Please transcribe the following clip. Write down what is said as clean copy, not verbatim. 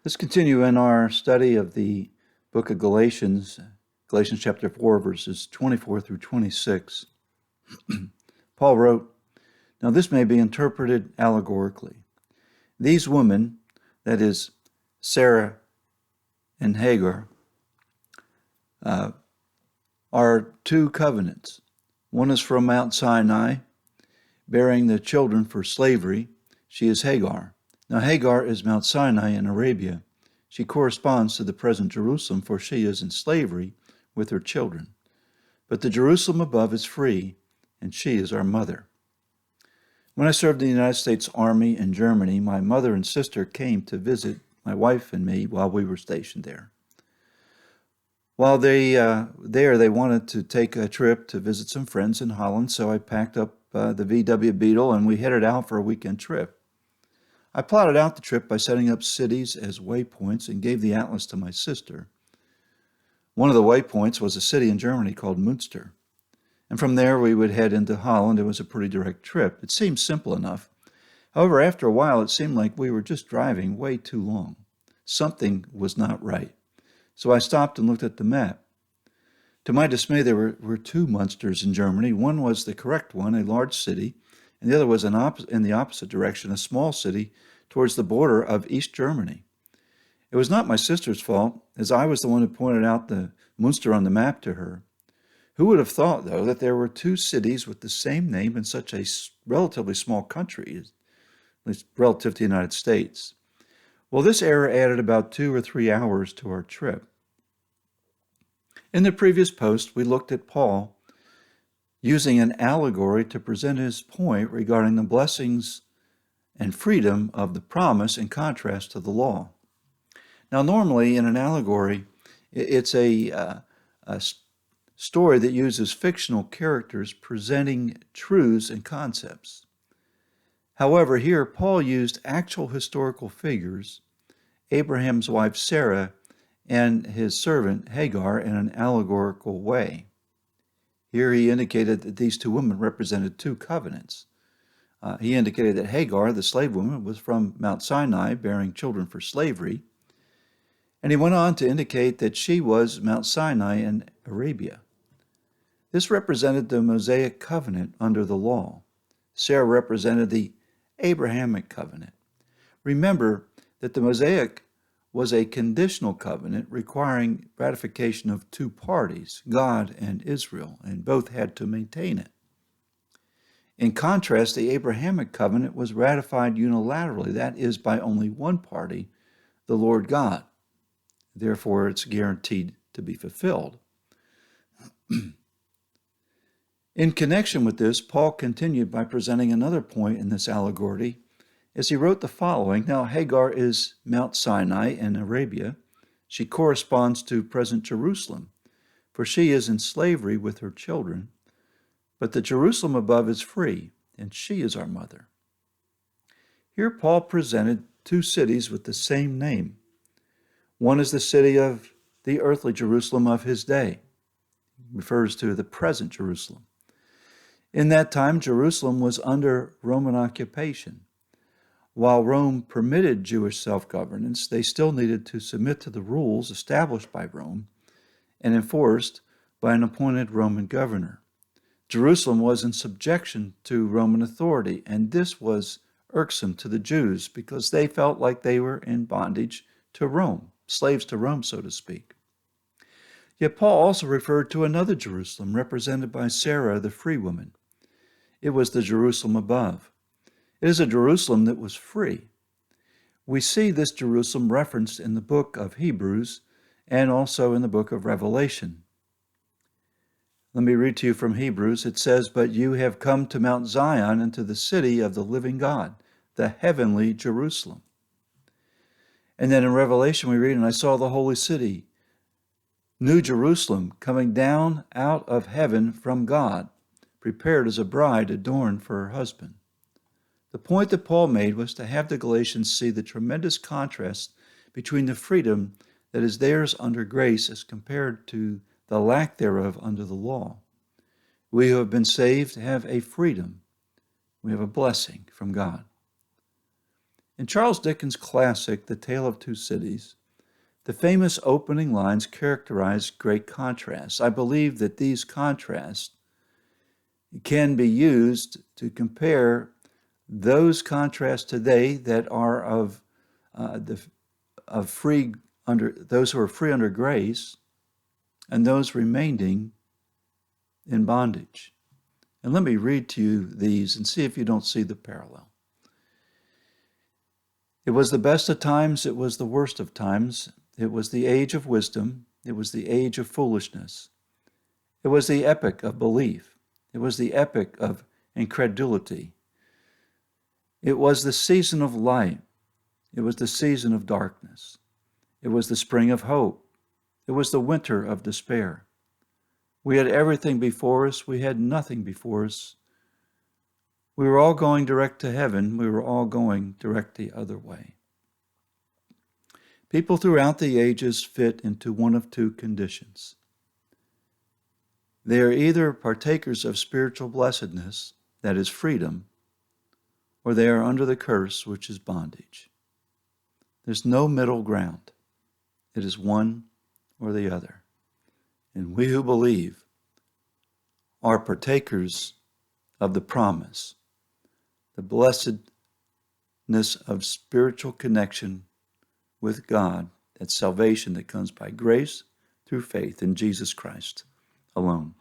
Let's continue in our study of the book of Galatians, Galatians chapter 4, verses 24 through 26. Paul wrote, "Now this may be interpreted allegorically. These women, that is, Sarah and Hagar, are two covenants. One is from Mount Sinai, bearing the children for slavery. She is Hagar. Now Hagar is Mount Sinai in Arabia. She corresponds to the present Jerusalem, for she is in slavery with her children. But the Jerusalem above is free, and she is our mother. When I served in the United States Army in Germany, my mother and sister came to visit my wife and me while we were stationed there. While they wanted to take a trip to visit some friends in Holland, so I packed up the VW Beetle and we headed out for a weekend trip. I plotted out the trip by setting up cities as waypoints and gave the atlas to my sister. One of the waypoints was a city in Germany called Münster. And from there we would head into Holland. It was a pretty direct trip. It seemed simple enough. However, after a while, it seemed like we were just driving way too long. Something was not right. So I stopped and looked at the map. To my dismay, there were two Münsters in Germany. One was the correct one, a large city, and the other was in the opposite direction, a small city towards the border of East Germany. It was not my sister's fault, as I was the one who pointed out the Münster on the map to her. Who would have thought, though, that there were two cities with the same name in such a relatively small country, at least relative to the United States? Well, this error added about 2 or 3 hours to our trip. In the previous post, we looked at Paul using an allegory to present his point regarding the blessings and freedom of the promise in contrast to the law. Now, normally in an allegory, it's a story that uses fictional characters presenting truths and concepts. However, here Paul used actual historical figures, Abraham's wife Sarah and his servant Hagar, in an allegorical way. Here he indicated that these two women represented two covenants. He indicated that Hagar, the slave woman, was from Mount Sinai, bearing children for slavery. And he went on to indicate that she was Mount Sinai in Arabia. This represented the Mosaic covenant under the law. Sarah represented the Abrahamic covenant. Remember that the Mosaic was a conditional covenant requiring ratification of two parties, God and Israel, and both had to maintain it. In contrast, the Abrahamic covenant was ratified unilaterally, that is, by only one party, the Lord God. Therefore, it's guaranteed to be fulfilled. In connection with this, Paul continued by presenting another point in this allegory as he wrote the following. Now, Hagar is Mount Sinai in Arabia. She corresponds to present Jerusalem, for she is in slavery with her children. But the Jerusalem above is free, and she is our mother. Here Paul presented two cities with the same name. One is the city of the earthly Jerusalem of his day. He refers to the present Jerusalem. In that time, Jerusalem was under Roman occupation. While Rome permitted Jewish self-governance, they still needed to submit to the rules established by Rome and enforced by an appointed Roman governor. Jerusalem was in subjection to Roman authority, and this was irksome to the Jews because they felt like they were in bondage to Rome, slaves to Rome, so to speak. Yet Paul also referred to another Jerusalem represented by Sarah, the free woman. It was the Jerusalem above. It is a Jerusalem that was free. We see this Jerusalem referenced in the book of Hebrews and also in the book of Revelation. Let me read to you from Hebrews. It says, "But you have come to Mount Zion and to the city of the living God, the heavenly Jerusalem." And then in Revelation we read, "And I saw the holy city, New Jerusalem, coming down out of heaven from God, prepared as a bride adorned for her husband." The point that Paul made was to have the Galatians see the tremendous contrast between the freedom that is theirs under grace as compared to the lack thereof under the law. We who have been saved have a freedom. We have a blessing from God. In Charles Dickens' classic, The Tale of Two Cities, the famous opening lines characterize great contrasts. I believe that these contrasts can be used to compare those contrasts today that are of free under those who are free under grace and those remaining in bondage. And let me read to you these and see if you don't see the parallel. It was the best of times, it was the worst of times. It was the age of wisdom, it was the age of foolishness. It was the epoch of belief, it was the epoch of incredulity. It was the season of light, it was the season of darkness. It was the spring of hope, it was the winter of despair. We had everything before us, we had nothing before us. We were all going direct to heaven, we were all going direct the other way. People throughout the ages fit into one of two conditions. They are either partakers of spiritual blessedness, that is freedom, or they are under the curse, which is bondage. There's no middle ground. It is one or the other. And we who believe are partakers of the promise, the blessedness of spiritual connection with God, that salvation that comes by grace through faith in Jesus Christ alone.